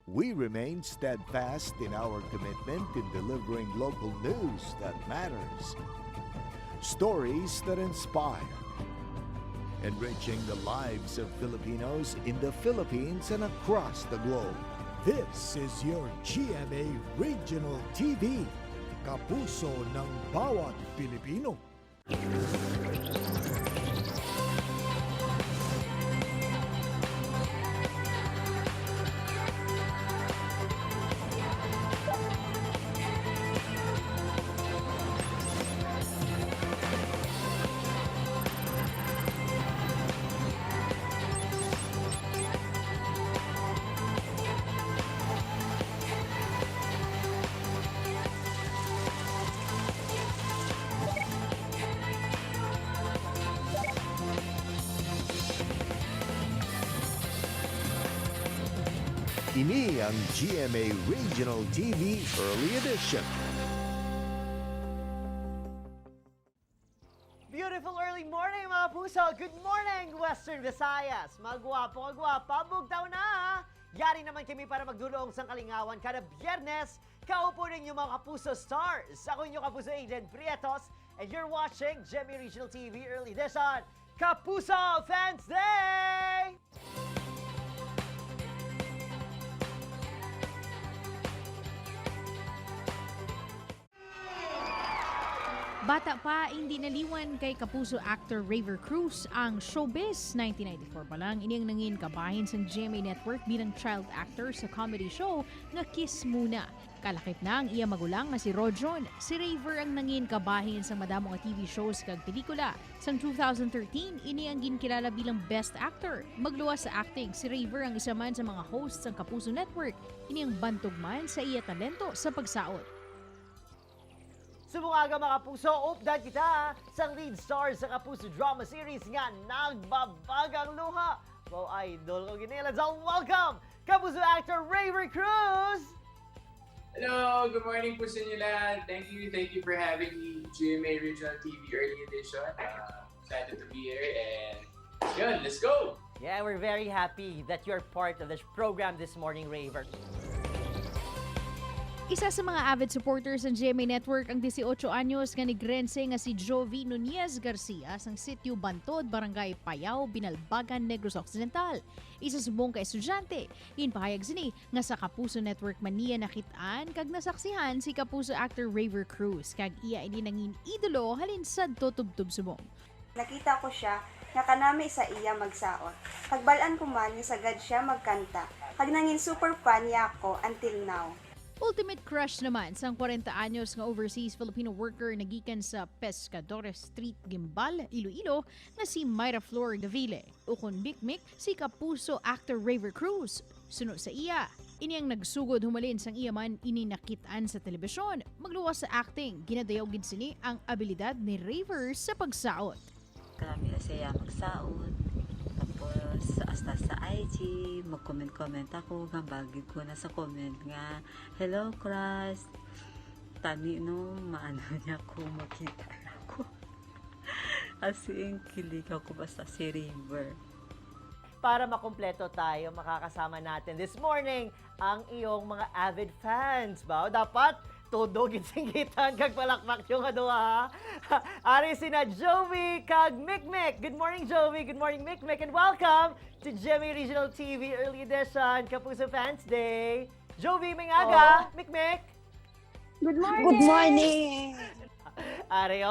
We remain steadfast in our commitment in delivering local news that matters, stories that inspire, enriching the lives of Filipinos in the Philippines and across the globe. This is your GMA Regional TV, kapuso ng bawat Pilipino. Ini ang GMA Regional TV Early Edition. Beautiful early morning mga puso! Good morning, Western Visayas! Magwapo-gwapa, bugtaw na! Yari naman kami para magdulong sa kalingawan kada biyernes. Kaupo ninyo mga kapuso stars! Ako inyong kapuso Agent Prietos and you're watching GMA Regional TV Early Edition Kapuso Fans Day! Bata pa, hindi naliwan kay kapuso actor Raver Cruz ang showbiz. 1994 pa lang, iniyang nangin kabahin sa GMA Network bilang child actor sa comedy show nga Kiss Muna. Kalakip na ang iya magulang nga si Rojon. Si Raver ang nangin kabahin sa madamo nga TV shows kag pelikula. Sang 2013, ini ang ginkilala bilang Best Actor. Magluwas sa acting, si Raver ang isa man sa mga hosts ng Kapuso Network. Ini ang bantog man sa iya talento sa pagsaot. Sumukaga mga kapuso, updad kita sa lead star sa Kapuso drama series nga Nagbabagang Luha. Wow, idol ko ginila. So welcome, Kapuso actor Raver Cruz! Hello, good morning po sa inyo lahat. Thank you for having me, GMA Regional TV Early Edition. Excited to be here and yun, let's go! Yeah, we're very happy that you're part of this program this morning, Raver. Isa sa mga avid supporters ng GMA Network ang 18 anyos nga nigrense nga si Jovi Nunez Garcia sang sitio Bantod, Barangay Payao, Binalbagan, Negros Occidental. Isa subong ka estudyante. Ginpahayag sini nga sa Kapuso Network man niya nakitaan kag nasaksihan si Kapuso actor Raver Cruz kag iya ini nangin idolo halin sad totubtub subong. Nakita ko siya nga kanami sa iya magsaot. Kagbalaan ko man nga sagad siya magkanta. Kag nangin super fan niya ako until now. Ultimate crush naman sang 40 anyos nga overseas Filipino worker nagikan sa Pescadores Street, Gimbal, Iloilo na si Myra Flor Davile. Ukon Mikmik si Kapuso actor Raver Cruz. Suno sa iya, ini ang nagsugod humalin sang iya man ininakitaan sa telebisyon. Magluwas sa acting, ginadayaw gid sini ang abilidad ni Raver sa pagsaot. Kami na siya magsaot. Tapos hasta sa IG, mag-comment ako, nga bagid ko na sa comment nga, hello crush, tani no, maano niya ko, makita ako. As in, kilig ako basta si Raver. Para makumpleto tayo, makakasama natin this morning ang iyong mga avid fans. Ba? Dapat todo gitsingitan kag palakpak yung aduha. Ari sina Jovi kag Mikmik. Good morning Jovi, good morning Mikmik, and welcome to GMA Regional TV Early Edition Kapuso Fans Day. Jovi, may aga. Mikmik. Good morning! Good morning! Ari,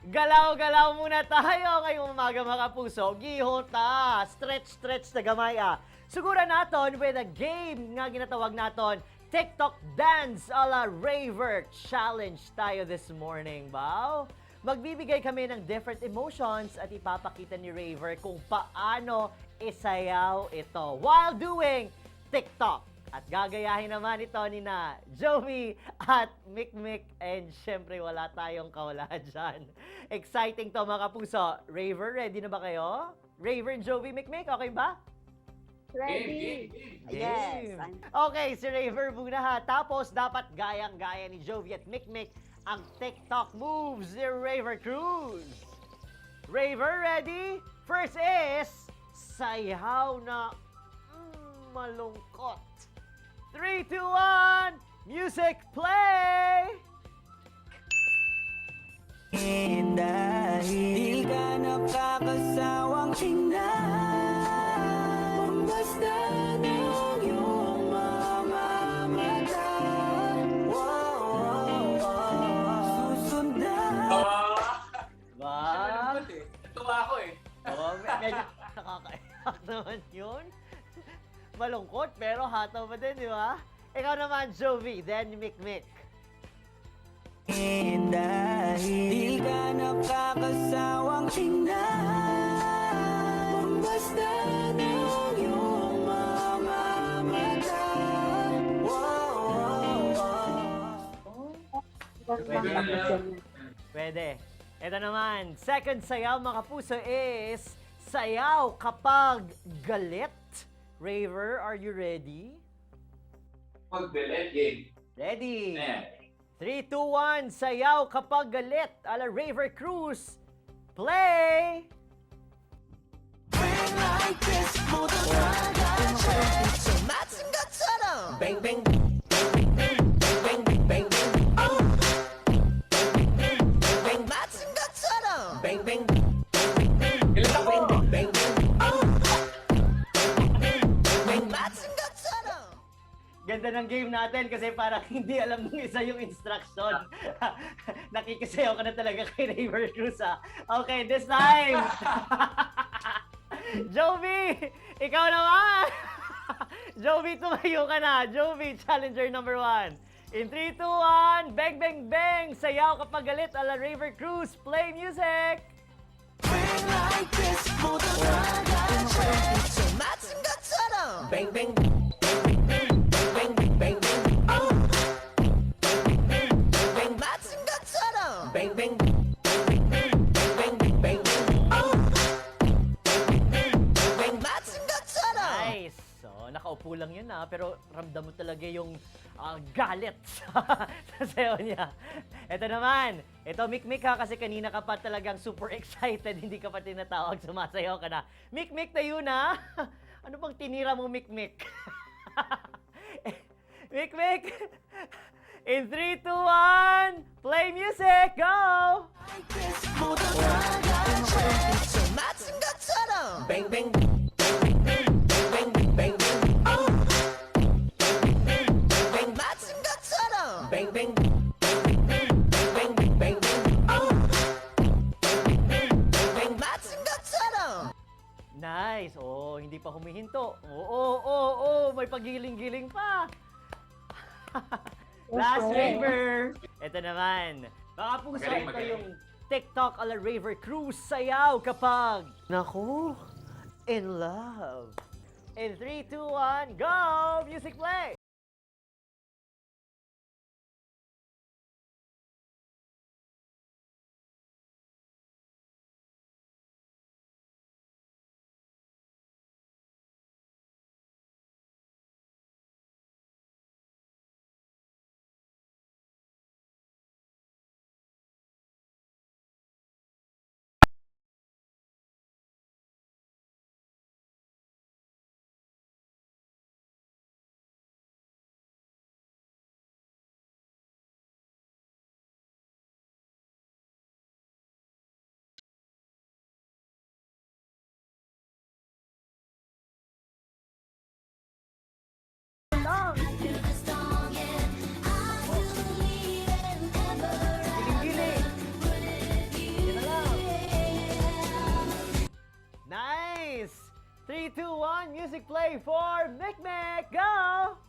galaw-galaw muna tayo ngayong umaga mga puso. Gihota, stretch na gamay Sugura naton with a game nga ginatawag naton TikTok Dance a la Raver Challenge tayo this morning, bao. Magbibigay kami ng different emotions at ipapakita ni Raver kung paano isayaw ito while doing TikTok. At gagayahin naman ito ni na Jovi at Mikmik, and syempre wala tayong kawala dyan. Exciting to mga puso. Raver, ready na ba kayo? Raver and Jovi, Mikmik, okay ba? Ready? Yes. Okay, si Raver muna ha. Tapos dapat gayang-gaya ni Jovi at Mikmik ang TikTok moves ni Raver Cruz. Raver, ready? First is sayaw na malungkot. 3, 2, 1, music play! Dahil di ka nakakasawang tingnan, basta ng iyong mga mata. Susundan. Ba? Malungkot eh. Natuwa ako eh. Oo, medyo nakakaiyak naman yun. Malungkot, pero hataw pa din, di ba? Ikaw naman, Jovi, then Mikmik. Dahil di ka nakakasawang tingnan, basta ng iyong mga mata. Pwede. Ito naman, second sayaw mga kapuso is sayaw kapag galit. Raver, are you ready? Magbilit, game. Ready. Ayan. 3, 2, 1, sayaw kapag galit. Ala Raver Cruz. Play! Bang, bang. Bang, bang. Ilan ako? Bang, Ganda ng game natin kasi parang hindi alam ng isa yung instruction. Nakikisayaw ka na talaga kay Raver Cruz, ha? Okay, this time! Jovi! Ikaw naman! Jovi, tumayo ka na. Jovi, challenger number 1. In 3, 2, 1, bang, bang, bang! Sayaw kapag galit ala Raver Cruz. Play music! bang, bang. Bang, bang. Nice! So, nakaupo lang yun, ha? Pero ramdam mo talaga yung galit sa sayo niya. Ito naman, ito Mikmik, ha, kasi kanina ka pa talagang super excited, hindi ka pa tinatawag, sumasayaw ka na. Mikmik, tayo na! Ano bang tinira mo, Mikmik? Mikmik! In 3, 2, 1, play music! Go! Bang, bang. Bang, bang. Nice! Oh, hindi pa humihinto. Oo, may pagiling-giling pa. Last Raver! Ito naman. Baka puso, Magaling, ito magaling. yung TikTok ala Raver Cruz sayaw kapag naku, in love. In 3, 2, 1, go! Music play! Giling-giling! Yan na lang. Nice! 3, 2, 1, music play for Mikmek! Go!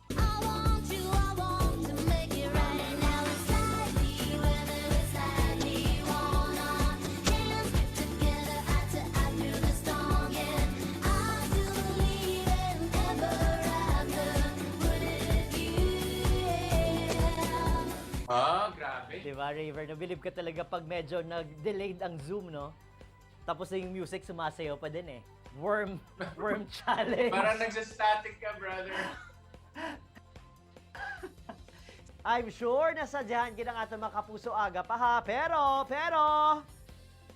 Grabe. Diba, Raver? Nabilib ka talaga pag medyo nag-delayed ang Zoom, no? Tapos yung music sumasayaw pa din eh. Worm challenge. Parang nagsa-static ka, brother. I'm sure nasadyahan kita ng ating mga kapuso aga pa, ha? Pero,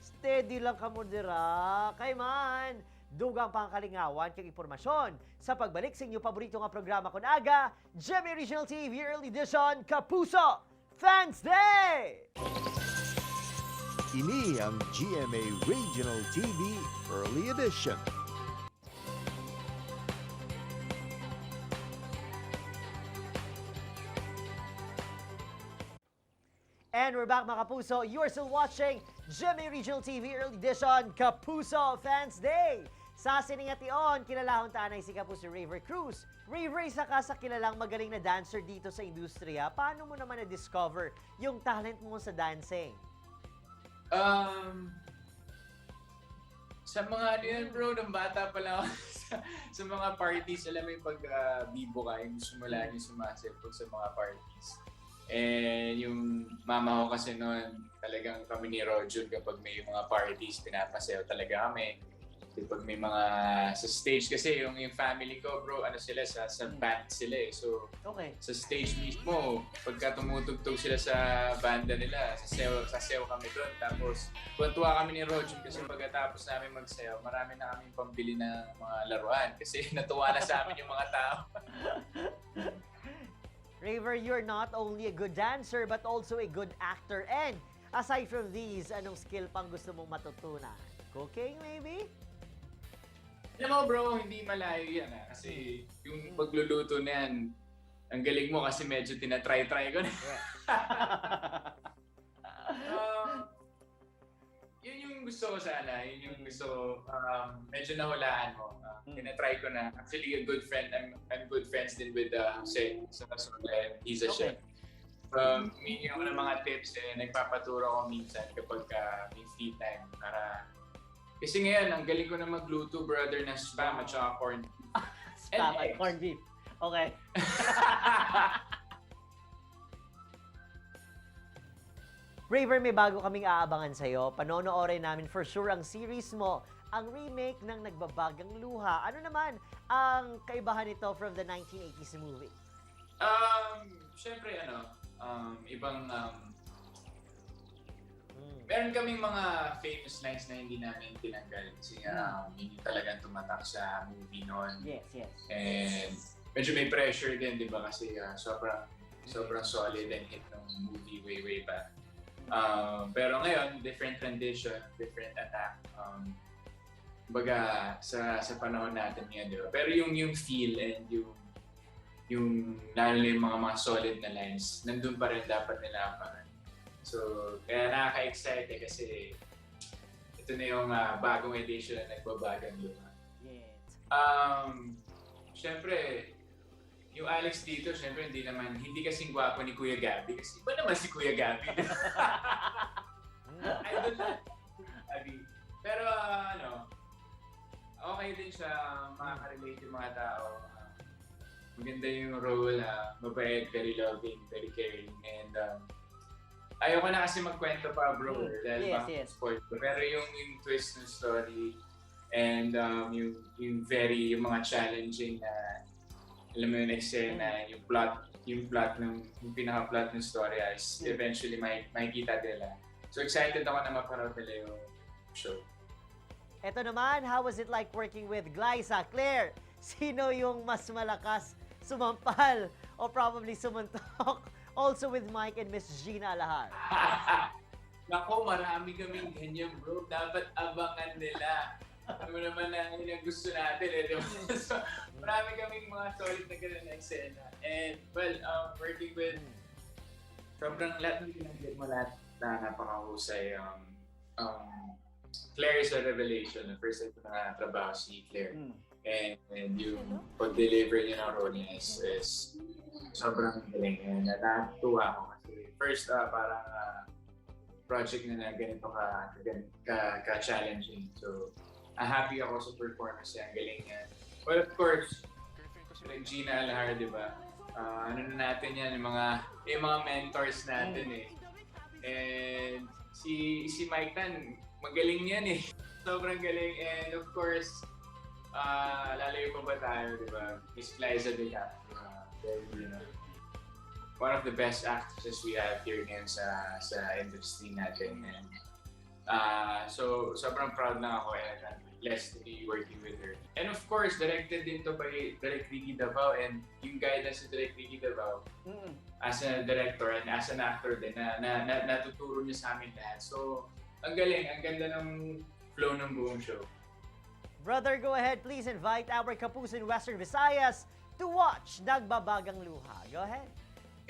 steady lang ka mo dira. Kay man, dugang pangkalingawan kag impormasyon sa pagbalik sa inyong paborito nga programa kun aga, GMA Regional TV Early Edition Kapuso Fans Day! Ini ang GMA Regional TV Early Edition. And we're back mga Kapuso. You're still watching GMA Regional TV Early Edition Kapuso Fans Day. Sa siningation, kilalahon tanay si Kapuso Raver Cruz. Raver, isa ka sa kilalang magaling na dancer dito sa industriya. Paano mo naman na-discover yung talent mo sa dancing? Sa mga ano yan bro, nung bata pa lang ako sa mga parties, alam mo yung pag bibo ka, yung gusto mo lagi sumasipag sa mga parties. And yung mama ko kasi noon, talagang kami ni Roger kapag may mga parties, pinapasayaw talaga kami. Pag may mga sa stage kasi yung family ko bro, ano sila sa band sila eh. So Okay. sa stage mismo, pagka tumutugtog sila sa banda nila, sasayaw kami doon. Tapos tuwa kami ni Roger kasi pagkatapos namin magsayaw, marami na kaming pambili na mga laruan kasi natuwa na sa amin yung mga tao. Raver, you're not only a good dancer but also a good actor. And aside from these, anong skill pang gusto mong matutunan? Cooking maybe? Alam mo bro, hindi malayo yan kasi yung pagluluto na yan, ang galing mo kasi medyo tinatry-try ko na. Yun yung gusto ko sana, yun yung gusto ko, medyo nahulaan mo. Tinatry ko na. Actually, a good friend, I'm good friends din with Jose sa Kasula, he's a chef. Humingi ako ng mga tips nagpapaturo ko minsan kapag may free time para kasi ngayon, ang galing ko na magluto, brother, na spam at saka corn beef. Spam at corned beef. Okay. Raver, may bago kaming aabangan sa'yo. Panonoorin namin for sure ang series mo, ang remake ng Nagbabagang Luha. Ano naman ang kaibahan nito from the 1980s movie? Siyempre, ibang meron kaming mga famous lines na hindi namin tinanggal kasi yun yung talagang tumatak sa movie noon. Yes. And medyo may pressure din, di ba? Kasi sobrang solid and hit ng movie way back. Pero ngayon, different rendition, different attack. Baga sa panahon natin ngayon, di ba? Pero yung feel and yung lalo yung mga solid na lines, nandun pa rin dapat nila abangan. So, kaya nakaka-excite kasi ito na yung bagong edition na Nagbabagang Luha. Yes. Siyempre, yung Alex dito, siyempre hindi kasing gwapo ni Kuya Gabby kasi iba naman si Kuya Gabby. Idol na Gabby. Pero okay din siya, makaka-relate yung mga tao. Maganda yung role, mabait, very loving, very caring, and ayoko na kasi magkwento pa bro, dahil Yes. spoil. Pero yung twist ng story and yung mga challenging na alam mo yung eksena, yung pinaka-plot ng story is eventually makikita nila. So excited ako na mapanood nila yung show. Eto naman, how was it like working with Glyza? Claire, sino yung mas malakas sumampal o probably sumuntok? Also with Mike and Miss Gina Alahar. Nako, marami kaming ganyan bro. Dapat abangan nila. Ano naman na yun ang gusto natin eh. So, marami kaming mga solid na ganun na eksena. And well, working with sobrang lahat ng pinagdit mo lahat na napakahusay. Claire is a revelation. The first time ko nakatrabaho si Claire. And yung pag-deliver niya ng role niya is sobrang galing. And natutuwa ako kasi first parang project na ganito ka-challenging. So, happy ako sa performance niya. Ang galing niya. Well, of course, like Gina Alahar, di ba? Ano na natin yan, yung mga mentors natin eh. And si Mike Tan, magaling yan eh. Sobrang galing. And of course, lalayo pa ba tayo, di ba? Miss Glyza de Castro. One of the best actresses we have here ngayon sa industry natin. And, so, sobrang proud lang ako. blessed to be working with her. And of course, directed din to by Direk Ricky Davao, and yung guidance ni Direk Ricky Davao as a director and as an actor din na natuturo niya sa amin lahat. So, ang galing, ang ganda ng flow ng buong show. Brother, go ahead. Please invite our Kapuso in Western Visayas to watch Nagbabagang Luha. Go ahead.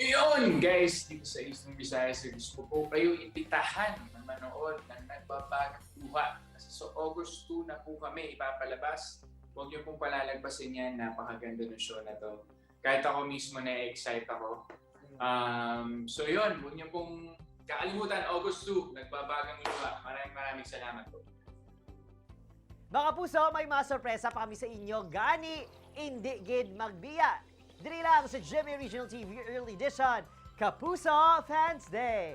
Iyon, guys, dito sa Eastern Visayas, gusto ko po kayo imbitahan na manood ng Nagbabagang Luha. Kasi sa August 2 na po kami ipapalabas. Huwag niyo pong palalagpasin yan. Napakaganda ng show na to. Kahit ako mismo na-excite ako. So yun, huwag niyo pong kakalimutan, August 2, Nagbabagang Luha. Maraming salamat po. Mga puso, may mga sorpresa pa kami sa inyo. Gani, hindi gid magbiya. Dili lang sa GMA Regional TV Early Edition, Kapuso Fans Day.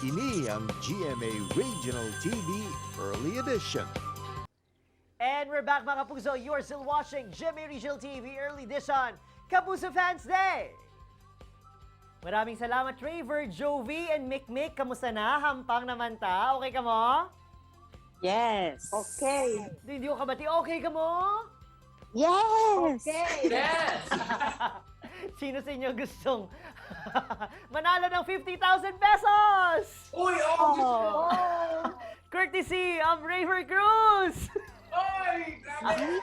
Ini ang GMA Regional TV Early Edition. And we're back mga puso. You are still watching GMA Regional TV Early Edition, Kapuso Fans Day. Maraming salamat, Raver, Jovi, and Mikmik. Kamusta na? Hampang naman ta? Okay ka mo? Yes. Okay. Hindi ko kabati. Okay ka mo? Yes. Okay. Yes! Sino sa inyo gustong manalo ng 50,000 pesos? Uy, August! Courtesy of Raver Cruz! Uy! Grabe!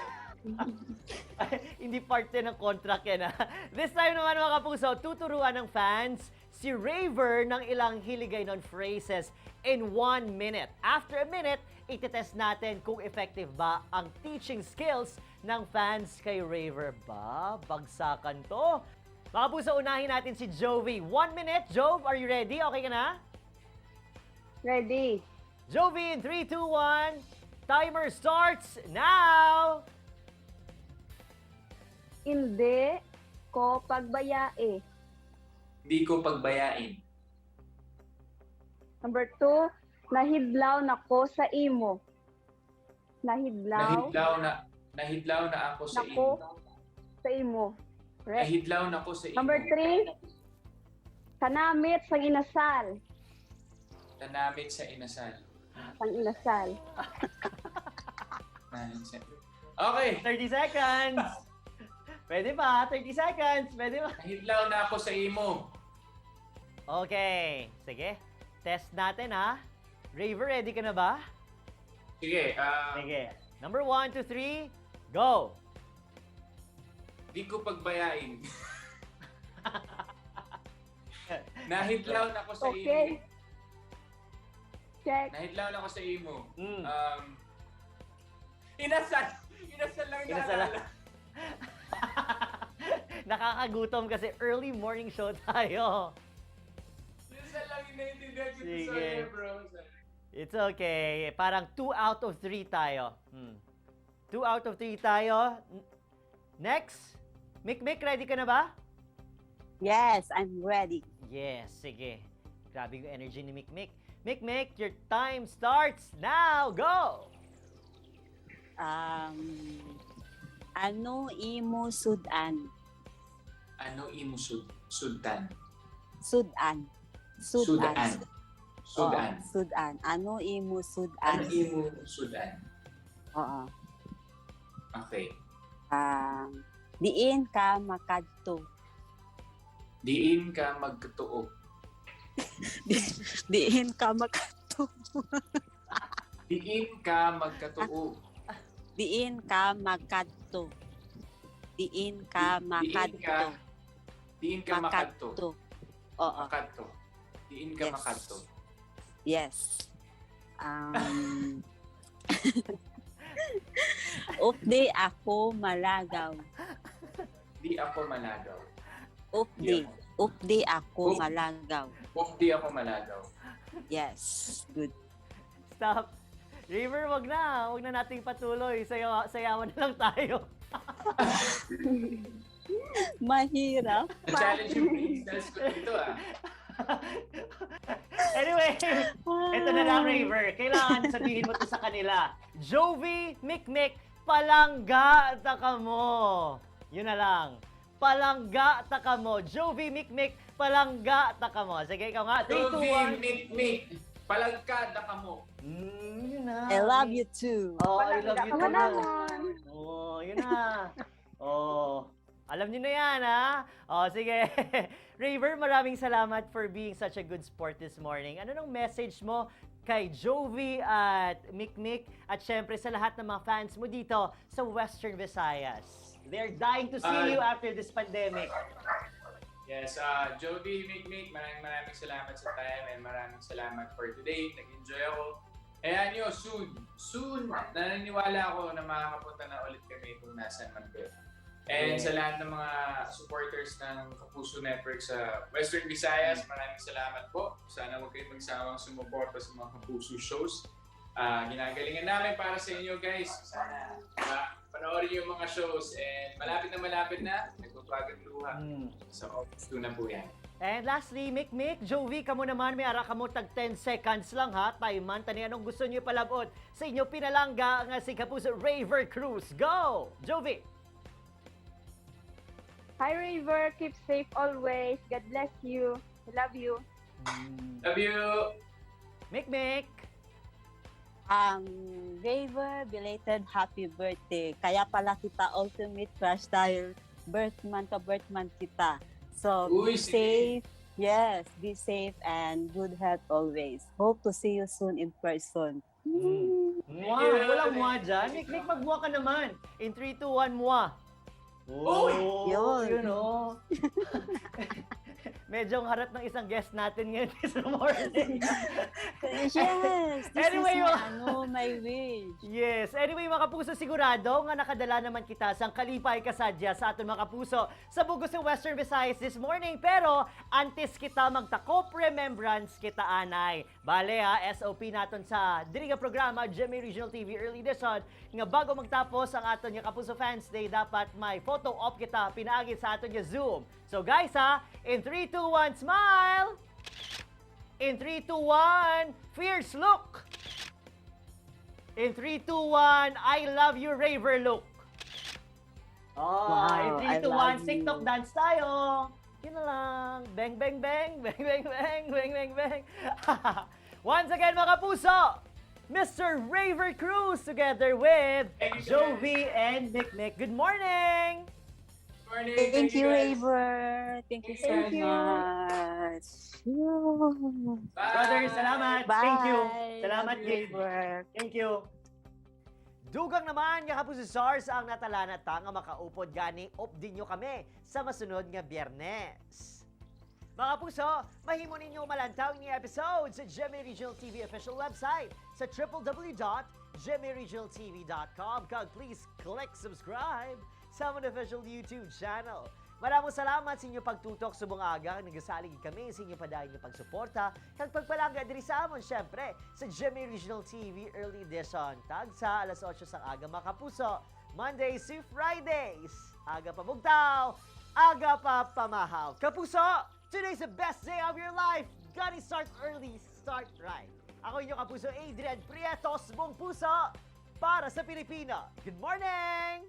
Hindi parte ng contract yan, ha? This time naman mga kapuso, tuturuan ng fans si Raver ng ilang hiligaynon phrases in 1 minute. After a minute, itetest natin kung effective ba ang teaching skills ng fans kay Raver. Ba, bagsakan to. Mga kapuso, unahin natin si Jovi. 1 minute. Jove, are you ready? Okay ka na? Ready. Jovi, in 3, 2, 1. Timer starts now! Hindi ko pagbayae. Hindi ko pagbayain. Number 2, nahidlaw na ko sa imo. Nahidlaw Nahidlaw na ako sa na imo. ko sa imo. Correct. Nahidlaw na ko sa imo. Number 3, kanamit sa inasal. Tanamit sa inasal. Sang inasal. Okay. 30 seconds! Pwede pa, 30 seconds. Pwede pa. Nahidlaw na ako sa imo. Okay. Sige. Test natin, ha? Raver, ready ka na ba? Sige, Sige. Number 1, 2, 3, go! di ko pagbayain. Nahidlaw na ako sa imo. Okay. Check. Nahidlaw na ako sa imo. Mm. Inasal lang yung Inasal lang. naalala. Nakakagutom kasi early morning show tayo. Inasal lang yung naiintindihan ko. Sige. Sorry, bro. It's okay. Parang 2 out of 3 tayo. 2 out of 3 tayo. Next. Mikmik, ready ka na ba? Yes, I'm ready. Yes, sige. Grabe yung energy ni Mikmik. Mikmik, your time starts now. Go! Ano imo sudan? Ano imo sudan? Sudan. Sudan. Oo, sudan. Ano imo sudan? Ano imo sudan? Oo. Okay. Diin ka makadto. Diin ka magkatuo. Diin ka makadto. Diin ka magkatuo. Diin ka makadto. Diin ka makadto. Diin ka makadto. Oo. Makadto. Diin ka Yes. makadto. Yes. Updi ako malagaw. Di ako malagaw. Updi. Updi ako Up- malagaw. Huwag di ako malagaw. Yes. Good. Stop. River, wag na. Wag na nating patuloy. Sayawan na lang tayo. Mahirap. Na-challenge yung freestyles ko dito Anyway, ito na lang, River. Kailangan sabihin mo to sa kanila. Jovi, Mikmik, palangga taka mo. Yun na lang. Palangga taka mo. Jovi, Mikmik, palangga taka mo. Sige, ikaw nga. 3, 2, Jovi, 1. Mikmik, palagkada ka mo. yun na. I love you too. Oh, I love you Palangga ka too. na naman. Oh, yun na. Oh, alam niyo na yan, ha? Oh, sige. Raver, maraming salamat for being such a good sport this morning. Ano nung message mo kay Jovi at Mikmik at syempre sa lahat ng mga fans mo dito sa Western Visayas? They're dying to see you after this pandemic. Yes, Jovi, Mikmik, maraming salamat sa time and maraming salamat for today. Nag-enjoy ako. Ayan nyo, soon, naniniwala ako na makakapunta na ulit kami kung nasan man kayo. And sa lahat ng mga supporters ng Kapuso Network sa Western Visayas, maraming salamat po. Sana huwag kayong magsawang sumuporta sa mga Kapuso shows. Ginagalingan namin para sa inyo guys. Sana panoorin yung mga shows and malapit na nagpapagod luha. So, August 2 na po yan. And lastly, Mikmik, Jovi, kamo naman may ara kamo tag 10 seconds lang ha. Taiman, tani anong gusto niyo palabot sa inyo pinalangga nga si Kapuso Raver Cruz. Go! Jovi! Hi, Raver. Keep safe always. God bless you. I love you. Love you! Mikmik! Raver, belated happy birthday. Kaya pala kita ultimate crush dahil birth month kita. So, Uy, be sige. safe. Yes, be safe and good health always. Hope to see you soon in person. Mwa! Walang mwa dyan. Mikmik, magmwa ka naman. In 3, 2, 1, mwa. Oh, Yun. yun oh. Medyo ang harat ng isang guest natin ngayon this morning. Yes, this Anyway, is my wish. Yes. Anyway, mga kapuso, sigurado nga nakadala naman kita sa kalipay kasadya sa aton mga kapuso sa Bugos ng Western Visayas this morning. Pero, antes kita magtakop, remembrance kita anay. Bale ha, SOP naton sa diri nga programa, GMA Regional TV Early Edition, nga bago magtapos ang aton nga Kapuso Fans Day, dapat may photo op kita pinaagi sa aton nga Zoom. So guys ha, in 3, 2, 1, smile! In 3, 2, 1, fierce look! In 3, 2, 1, I love you, Raver look! Oh, Wow, in I 3, 2, 1, love TikTok you. dance tayo! Yun na lang. Bang, bang, bang, bang, bang, bang, bang, bang, bang. Once again, mga kapuso, Mr. Raver Cruz together with Thank you, Jovi and Mikmik. Good morning! Morning! Thank you, guys. Raver. Thank you so Thank you. much. Bye. Brother, salamat. Bye. Thank you. Salamat, Love you, Gig. Raver. Thank you. Dugang naman nga kapuso SARS ang natalanata nga makaupod gani update nyo kami sa masunod nga Biyernes. Mga puso, mahimo ninyo malantaw ni episode sa GMA Regional TV official website sa www.gmaregionaltv.com. Kag please click subscribe sa among official YouTube channel. Maraming salamat sa inyong pagtutok sa bungaga. Nagasalig kami sa inyong padayon ng pagsuporta. Kag pagpalangga diri sa amon, syempre, sa GMA Regional TV Early Edition. Tag sa alas 8 sang aga, mga kapuso. Mondays to Fridays. Aga pa bugtaw, aga pa pamahaw. Kapuso, today's the best day of your life. Gotta start early, start right. Ako inyong kapuso, Adrian Prietos, buong puso, para sa Pilipino. Good morning!